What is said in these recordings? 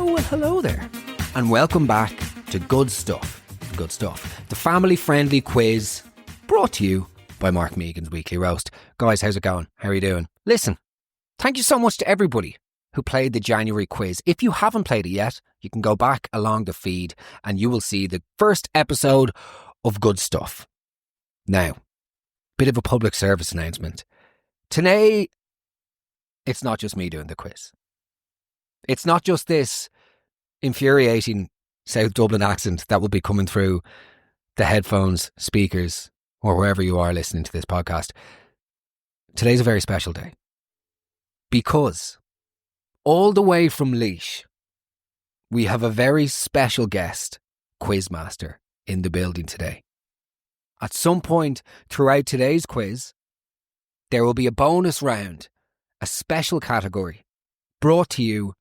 Oh, well, hello there. And welcome back to Good Stuff. Good Stuff. The family-friendly quiz brought to you by Mark Megan's Weekly Roast. Guys, how's it going? How are you doing? Listen, thank you so much to everybody who played the January quiz. If you haven't played it yet, you can go back along the feed and you will see the first episode of Good Stuff. Now, bit of a public service announcement. Today, it's not just me doing the quiz. It's not just this infuriating South Dublin accent that will be coming through the headphones, speakers, or wherever you are listening to this podcast. Today's a very special day. Because all the way from Laois, we have a very special guest, quizmaster, in the building today. At some point throughout today's quiz, there will be a bonus round, a special category, brought to you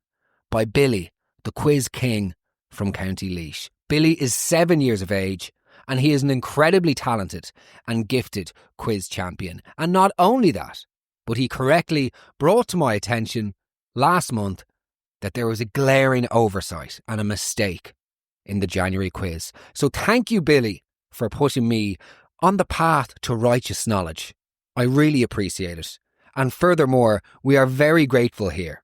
by Billy, the quiz king from County Laois. Billy is 7 years of age and he is an incredibly talented and gifted quiz champion. And not only that, but he correctly brought to my attention last month that there was a glaring oversight and a mistake in the January quiz. So thank you, Billy, for putting me on the path to righteous knowledge. I really appreciate it. And furthermore, we are very grateful here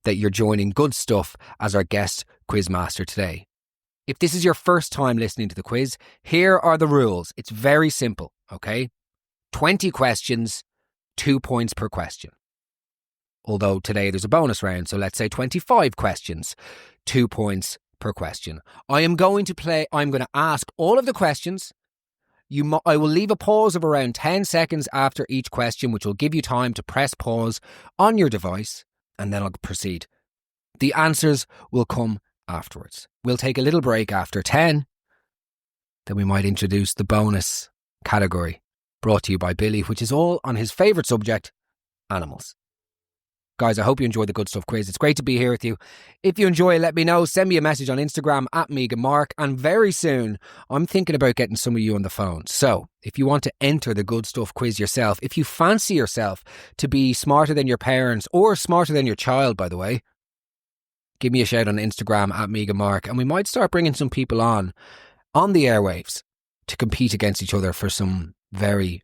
that you're joining Good Stuff as our guest quizmaster today. If this is your first time listening to the quiz, here are the rules. It's very simple, okay? 20 questions, 2 points per question. Although today there's a bonus round, so let's say 25 questions, 2 points per question. I'm going to ask all of the questions. I will leave a pause of around 10 seconds after each question, which will give you time to press pause on your device, and then I'll proceed. The answers will come afterwards. We'll take a little break after 10. Then we might introduce the bonus category brought to you by Billy, which is all on his favourite subject, animals. Guys, I hope you enjoyed the Good Stuff quiz. It's great to be here with you. If you enjoy it, let me know. Send me a message on Instagram at @MeganMark. And very soon, I'm thinking about getting some of you on the phone. So, if you want to enter the Good Stuff quiz yourself, if you fancy yourself to be smarter than your parents or smarter than your child, by the way, give me a shout on Instagram at @MeganMark. And we might start bringing some people on the airwaves to compete against each other for some very,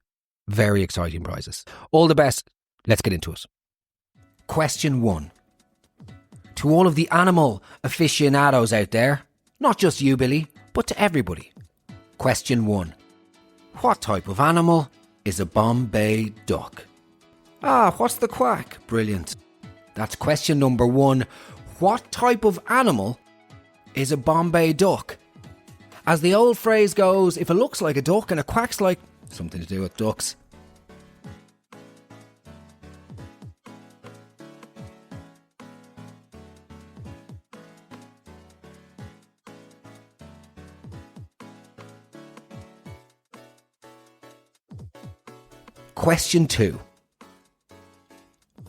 very exciting prizes. All the best. Let's get into it. Question 1. To all of the animal aficionados out there, not just you, Billy, but to everybody. Question 1. What type of animal is a Bombay duck? What's the quack? Brilliant. That's question number 1. What type of animal is a Bombay duck? As the old phrase goes, if it looks like a duck and it quacks like something to do with ducks. Question 2.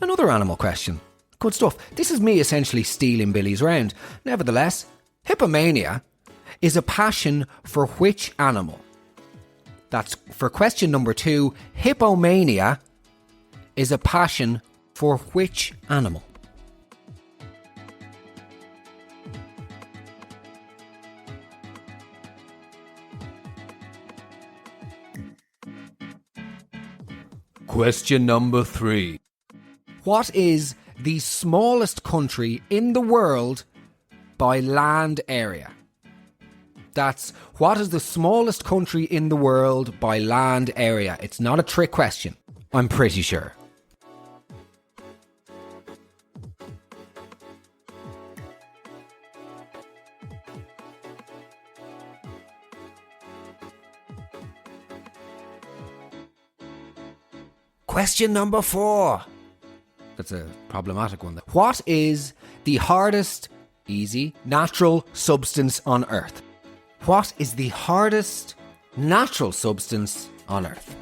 Another animal question. Good stuff. This is me essentially stealing Billy's round. Nevertheless, hippomania is a passion for which animal? That's for question number 2. Hippomania is a passion for which animal? Question number 3. What is the smallest country in the world by land area? That's what is the smallest country in the world by land area? It's not a trick question, I'm pretty sure. Question number 4. That's a problematic one. What is the hardest, easy, natural substance on Earth? What is the hardest natural substance on Earth?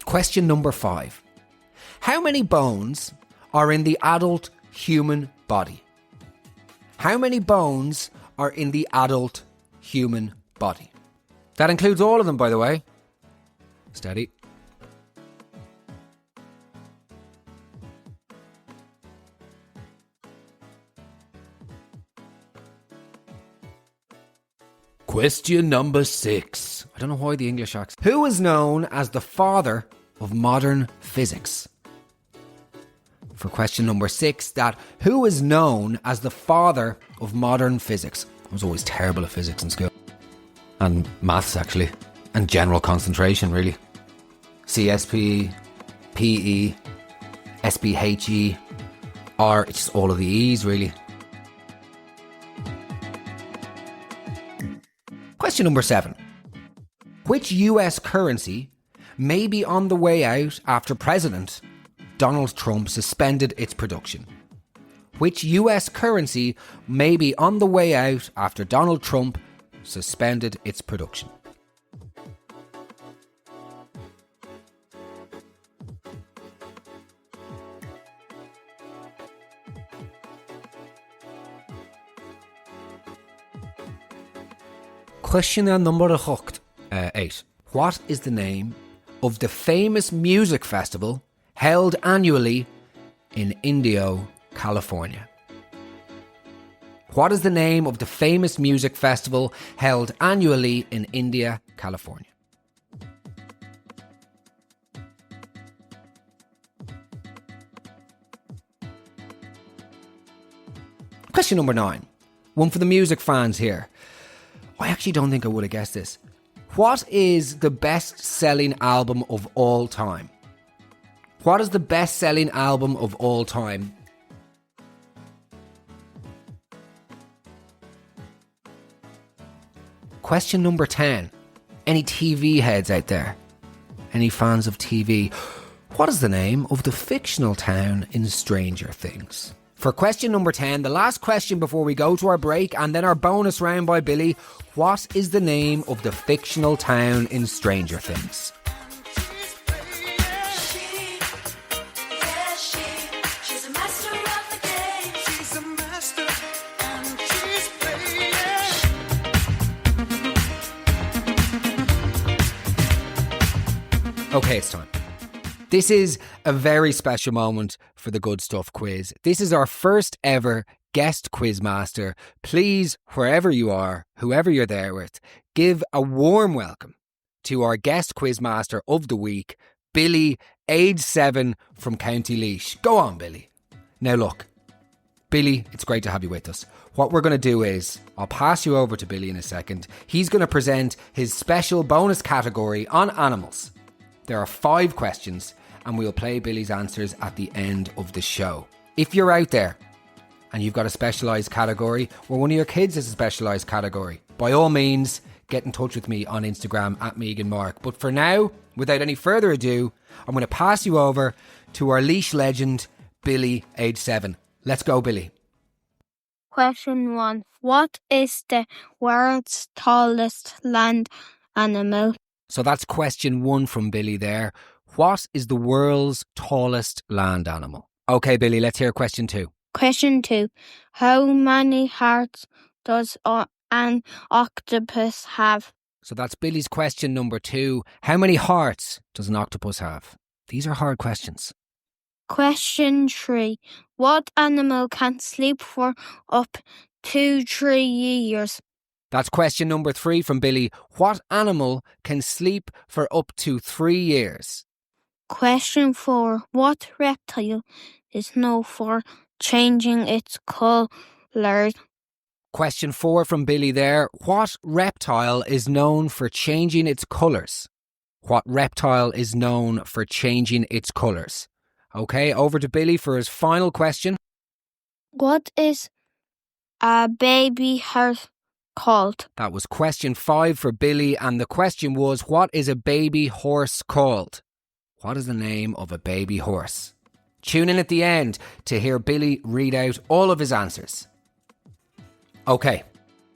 Question number 5. How many bones are in the adult human body? How many bones are in the adult human body? That includes all of them, by the way. Steady. Question number 6. I don't know why the English accent. Who is known as the father of modern physics? For question number 6, who is known as the father of modern physics? I was always terrible at physics in school. And maths, actually. And general concentration, really. CSP, PE, SPHE, R, it's just all of the E's, really. Question number 7. Which US currency may be on the way out after President Donald Trump suspended its production? Which US currency may be on the way out after Donald Trump suspended its production? Question number 8. What is the name of the famous music festival held annually in Indio, California? What is the name of the famous music festival held annually in India, California? Question number 9. One for the music fans here. I actually don't think I would have guessed this. What is the best-selling album of all time? What is the best-selling album of all time? Question number 10. Any TV heads out there? Any fans of TV? What is the name of the fictional town in Stranger Things? For question number 10, the last question before we go to our break and then our bonus round by Billy, what is the name of the fictional town in Stranger Things? Okay, it's time. This is a very special moment for the Good Stuff quiz. This is our first ever guest quizmaster. Please, wherever you are, whoever you're there with, give a warm welcome to our guest quizmaster of the week, Billy, age 7 from County Laois. Go on, Billy. Now look, Billy, it's great to have you with us. What we're going to do is, I'll pass you over to Billy in a second. He's going to present his special bonus category on animals. There are 5 questions and we'll play Billy's answers at the end of the show. If you're out there and you've got a specialised category or one of your kids has a specialised category, by all means, get in touch with me on Instagram at MeganMark. But for now, without any further ado, I'm going to pass you over to our Laois legend, Billy, age 7. Let's go, Billy. Question 1. What is the world's tallest land animal? So that's question 1 from Billy there. What is the world's tallest land animal? Okay, Billy, let's hear question 2. Question 2. How many hearts does an octopus have? So that's Billy's question number 2. How many hearts does an octopus have? These are hard questions. Question 3. What animal can sleep for up to 3 years? That's question number 3 from Billy. What animal can sleep for up to 3 years? Question 4. What reptile is known for changing its colour? Question 4 from Billy there. What reptile is known for changing its colours? What reptile is known for changing its colours? Okay, over to Billy for his final question. What is a baby horse called? That was question 5 for Billy, and the question was, what is a baby horse called? What is the name of a baby horse? Tune in at the end to hear Billy read out all of his answers. Okay,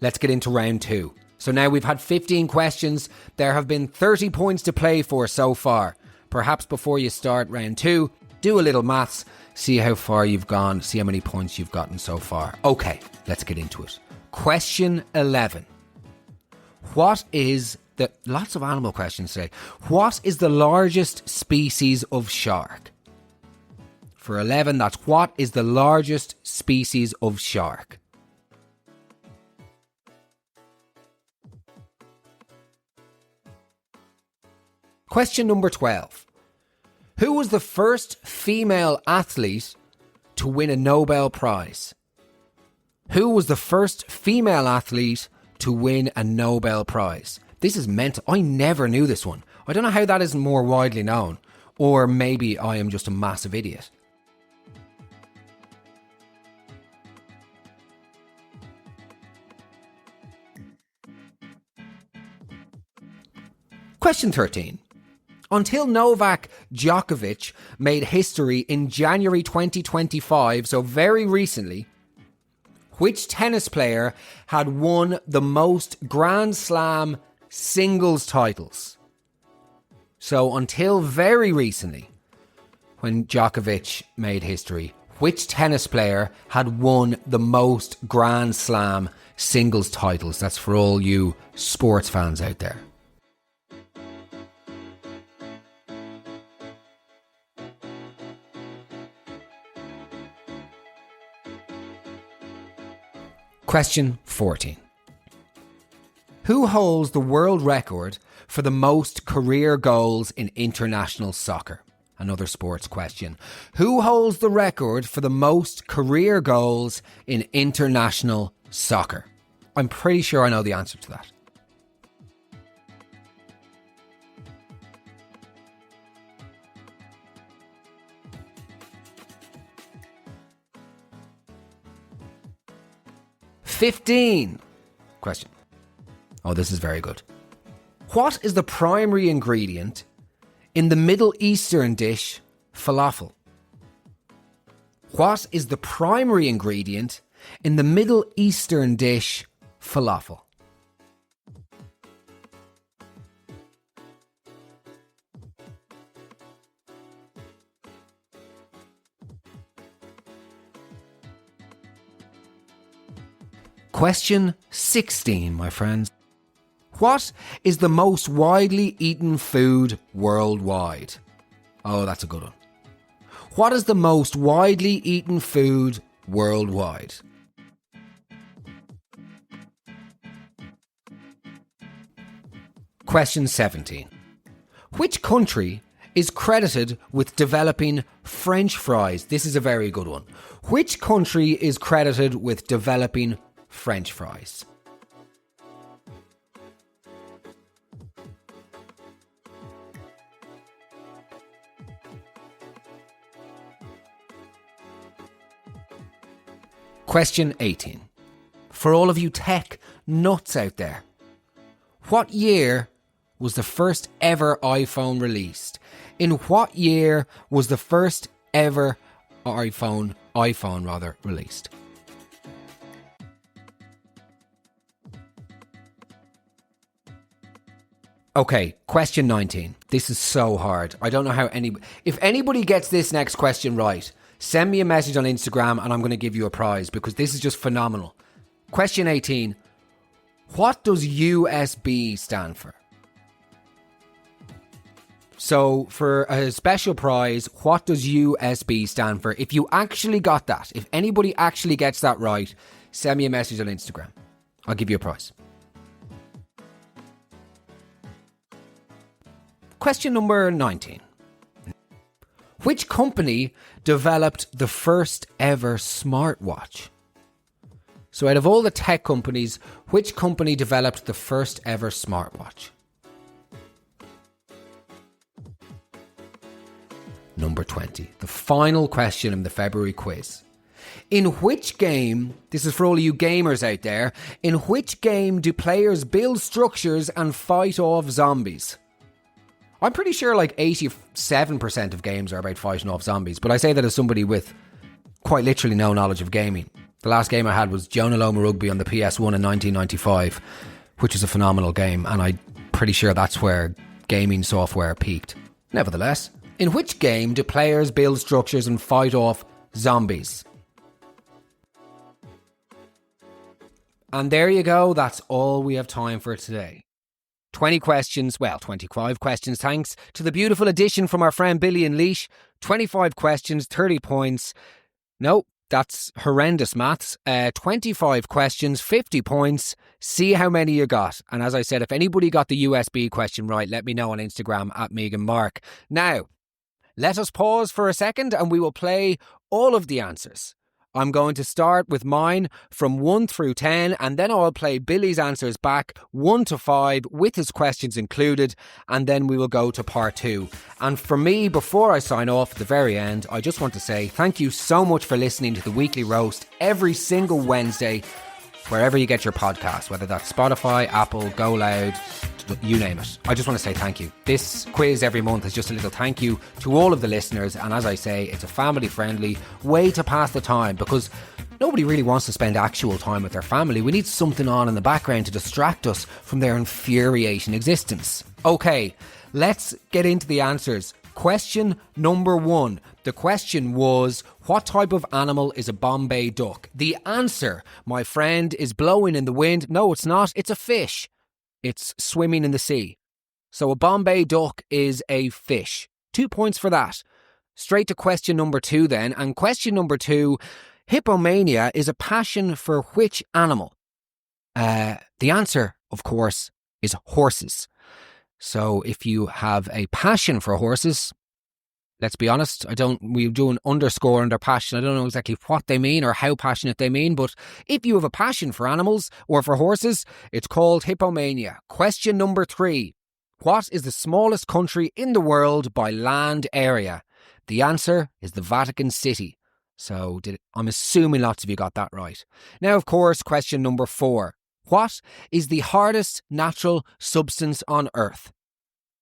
let's get into round 2. So now we've had 15 questions. There have been 30 points to play for so far. Perhaps before you start round 2, Do a little maths, see how far you've gone, see how many points you've gotten so far. Okay, let's get into it. Question 11. Lots of animal questions today. What is the largest species of shark? For 11, that's what is the largest species of shark? Question number 12. Who was the first female athlete to win a Nobel Prize? Who was the first female athlete to win a Nobel Prize? This is mental. I never knew this one. I don't know how that isn't more widely known. Or maybe I am just a massive idiot. Question 13. Until Novak Djokovic made history in January 2025, so very recently, which tennis player had won the most Grand Slam singles titles? So until very recently, when Djokovic made history, which tennis player had won the most Grand Slam singles titles? That's for all you sports fans out there. Question 14. Who holds the world record for the most career goals in international soccer? Another sports question. Who holds the record for the most career goals in international soccer? I'm pretty sure I know the answer to that. Question. Oh, this is very good. What is the primary ingredient in the Middle Eastern dish falafel? What is the primary ingredient in the Middle Eastern dish falafel? Question 16, my friends. What is the most widely eaten food worldwide? Oh, that's a good one. What is the most widely eaten food worldwide? Question 17. Which country is credited with developing French fries? This is a very good one. Which country is credited with developing French fries? Question 18. For all of you tech nuts out there, what year was the first ever iPhone released? In what year was the first ever iPhone released? Okay, question 19. This is so hard. I don't know how if anybody gets this next question right, send me a message on Instagram and I'm going to give you a prize because this is just phenomenal. Question 18. What does USB stand for? So for a special prize, what does USB stand for? If you actually got that, if anybody actually gets that right, send me a message on Instagram. I'll give you a prize. Question number 19. Which company developed the first ever smartwatch? So out of all the tech companies, which company developed the first ever smartwatch? Number 20. The final question in the February quiz. In which game, this is for all of you gamers out there, in which game do players build structures and fight off zombies? I'm pretty sure like 87% of games are about fighting off zombies, but I say that as somebody with quite literally no knowledge of gaming. The last game I had was Jonah Loma Rugby on the PS1 in 1995, which is a phenomenal game, and I'm pretty sure that's where gaming software peaked. Nevertheless, In which game do players build structures and fight off zombies? And there you go, that's all we have time for today. 25 questions, thanks to the beautiful addition from our friend Billy and Leash. 25 questions, 30 points. No, that's horrendous maths. 25 questions, 50 points. See how many you got. And as I said, if anybody got the USB question right, let me know on Instagram at Megan Mark. Now, let us pause for a second and we will play all of the answers. I'm going to start with mine from 1 through 10 and then I'll play Billy's answers back 1 to 5 with his questions included, and then we will go to part 2. And for me, before I sign off at the very end, I just want to say thank you so much for listening to the Weekly Roast every single Wednesday, wherever you get your podcast, whether that's Spotify, Apple, GoLoud, you name it. I just want to say thank you. This quiz every month is just a little thank you to all of the listeners, and as I say, it's a family-friendly way to pass the time because nobody really wants to spend actual time with their family. We need something on in the background to distract us from their infuriating existence. Okay, let's get into the answers. Question number 1. The question was, what type of animal is a Bombay duck? The answer, my friend, is blowing in the wind. No, it's not. It's a fish. It's swimming in the sea. So a Bombay duck is a fish. 2 points for that. Straight to question number 2 then. And question number 2, hippomania is a passion for which animal? The answer, of course, is horses. So if you have a passion for horses, let's be honest, we do an underscore under passion. I don't know exactly what they mean or how passionate they mean, but if you have a passion for animals or for horses, it's called hippomania. Question number 3. What is the smallest country in the world by land area? The answer is the Vatican City. So I'm assuming lots of you got that right. Now, of course, question number 4. What is the hardest natural substance on Earth?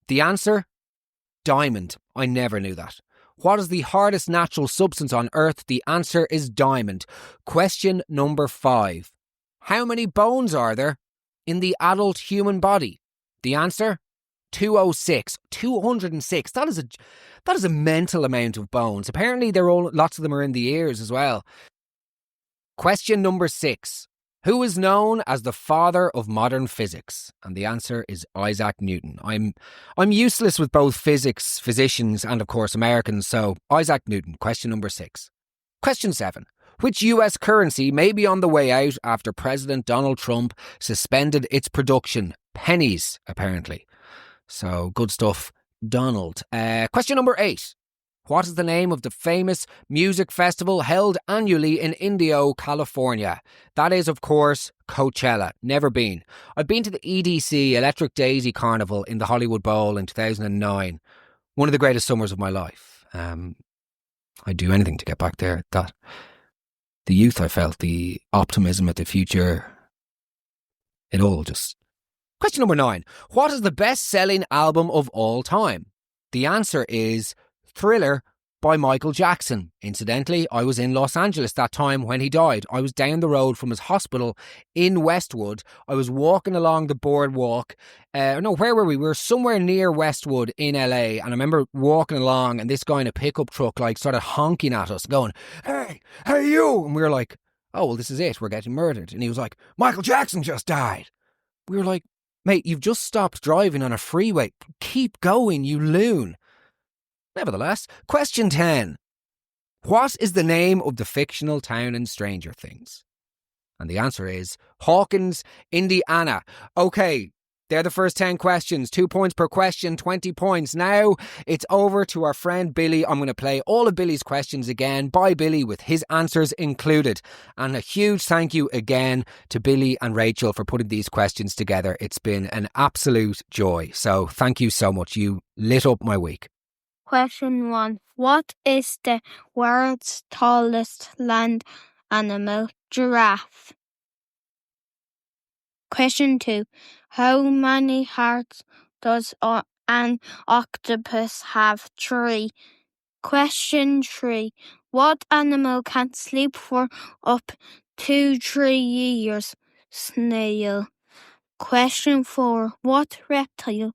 The answer? Diamond. I never knew that. What is the hardest natural substance on Earth? The answer is diamond. Question number 5. How many bones are there in the adult human body? The answer? 206. 206. That is a mental amount of bones. Apparently lots of them are in the ears as well. Question number 6. Who is known as the father of modern physics? And the answer is Isaac Newton. I'm useless with both physics, physicians, and of course Americans, so Isaac Newton. Question number 6. Question 7. Which US currency may be on the way out after President Donald Trump suspended its production? Pennies, apparently. So, good stuff, Donald. Question number 8. What is the name of the famous music festival held annually in Indio, California? That is, of course, Coachella. Never been. I've been to the EDC, Electric Daisy Carnival, in the Hollywood Bowl in 2009. One of the greatest summers of my life. I'd do anything to get back there. The youth I felt, the optimism at the future, it all just... Question number 9. What is the best-selling album of all time? The answer is Thriller by Michael Jackson. Incidentally, I was in Los Angeles that time when he died. I was down the road from his hospital in Westwood. I was walking along the boardwalk. Where were we? We were somewhere near Westwood in LA, and I remember walking along and this guy in a pickup truck started honking at us going, hey you! And we were like, oh, well, this is it. We're getting murdered. And he was like, Michael Jackson just died. We were like, mate, you've just stopped driving on a freeway. Keep going, you loon. Nevertheless, question 10. What is the name of the fictional town in Stranger Things? And the answer is Hawkins, Indiana. Okay, they're the first 10 questions. 2 points per question, 20 points. Now it's over to our friend Billy. I'm going to play all of Billy's questions again by Billy with his answers included. And a huge thank you again to Billy and Rachel for putting these questions together. It's been an absolute joy. So thank you so much. You lit up my week. Question 1. What is the world's tallest land animal? Giraffe. Question 2. How many hearts does an octopus have? 3. Question 3. What animal can sleep for up to 3 years? Snail. Question 4. What reptile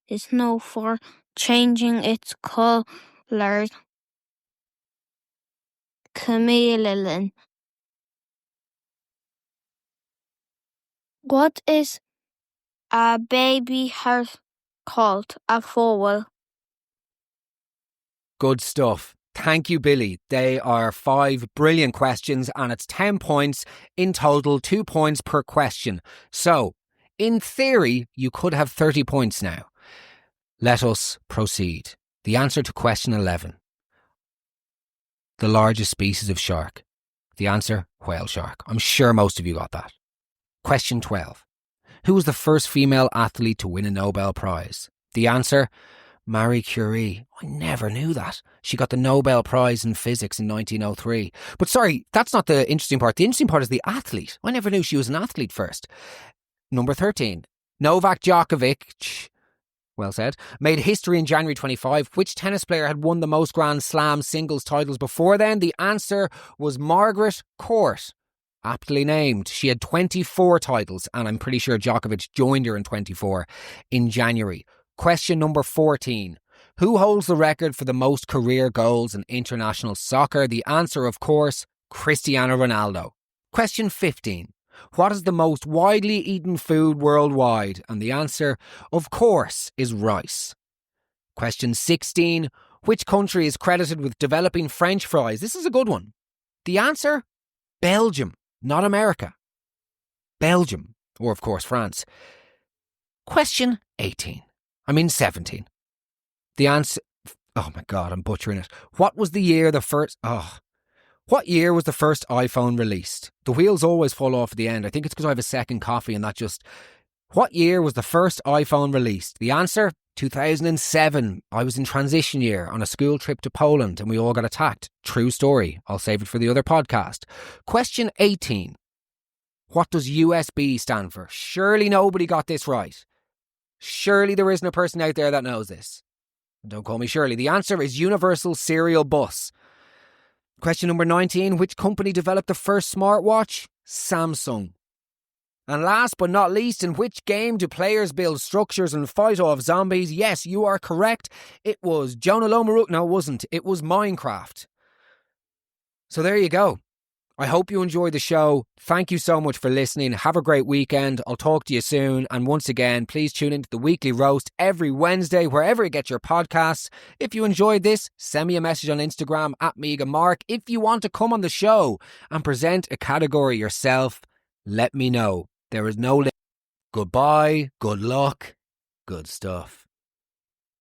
is known for changing its colour caterpillar, chameleon. What is a baby horse called? A foal. Good stuff. Thank you, Billy. They are 5 brilliant questions and it's 10 points in total, 2 points per question. So, in theory, you could have 30 points now. Let us proceed. The answer to question 11. The largest species of shark. The answer, whale shark. I'm sure most of you got that. Question 12. Who was the first female athlete to win a Nobel Prize? The answer, Marie Curie. I never knew that. She got the Nobel Prize in Physics in 1903. But sorry, that's not the interesting part. The interesting part is the athlete. I never knew she was an athlete first. Number 13. Novak Djokovic, well said, made history in January 25. Which tennis player had won the most Grand Slam singles titles before then? The answer was Margaret Court. Aptly named. She had 24 titles, and I'm pretty sure Djokovic joined her in 24 in January. Question number 14. Who holds the record for the most career goals in international soccer? The answer, of course, Cristiano Ronaldo. Question 15. What is the most widely eaten food worldwide? And the answer, of course, is rice. Question 16. Which country is credited with developing French fries? This is a good one. The answer, Belgium, not America. Belgium, or of course France. Question 17. The answer, oh my God, I'm butchering it. What year was the first iPhone released? The wheels always fall off at the end. I think it's because I have a second coffee and that just... What year was the first iPhone released? The answer, 2007. I was in transition year on a school trip to Poland and we all got attacked. True story. I'll save it for the other podcast. Question 18. What does USB stand for? Surely nobody got this right. Surely there isn't a person out there that knows this. Don't call me Shirley. The answer is Universal Serial Bus. Question number 19. Which company developed the first smartwatch? Samsung. And last but not least, in which game do players build structures and fight off zombies? Yes, you are correct. It was Jonah Lomaru. No, it wasn't. It was Minecraft. So there you go. I hope you enjoyed the show. Thank you so much for listening. Have a great weekend. I'll talk to you soon. And once again, please tune into the Weekly Roast every Wednesday, wherever you get your podcasts. If you enjoyed this, send me a message on Instagram @MeganMark. If you want to come on the show and present a category yourself, let me know. There is no limit. Goodbye, good luck, good stuff.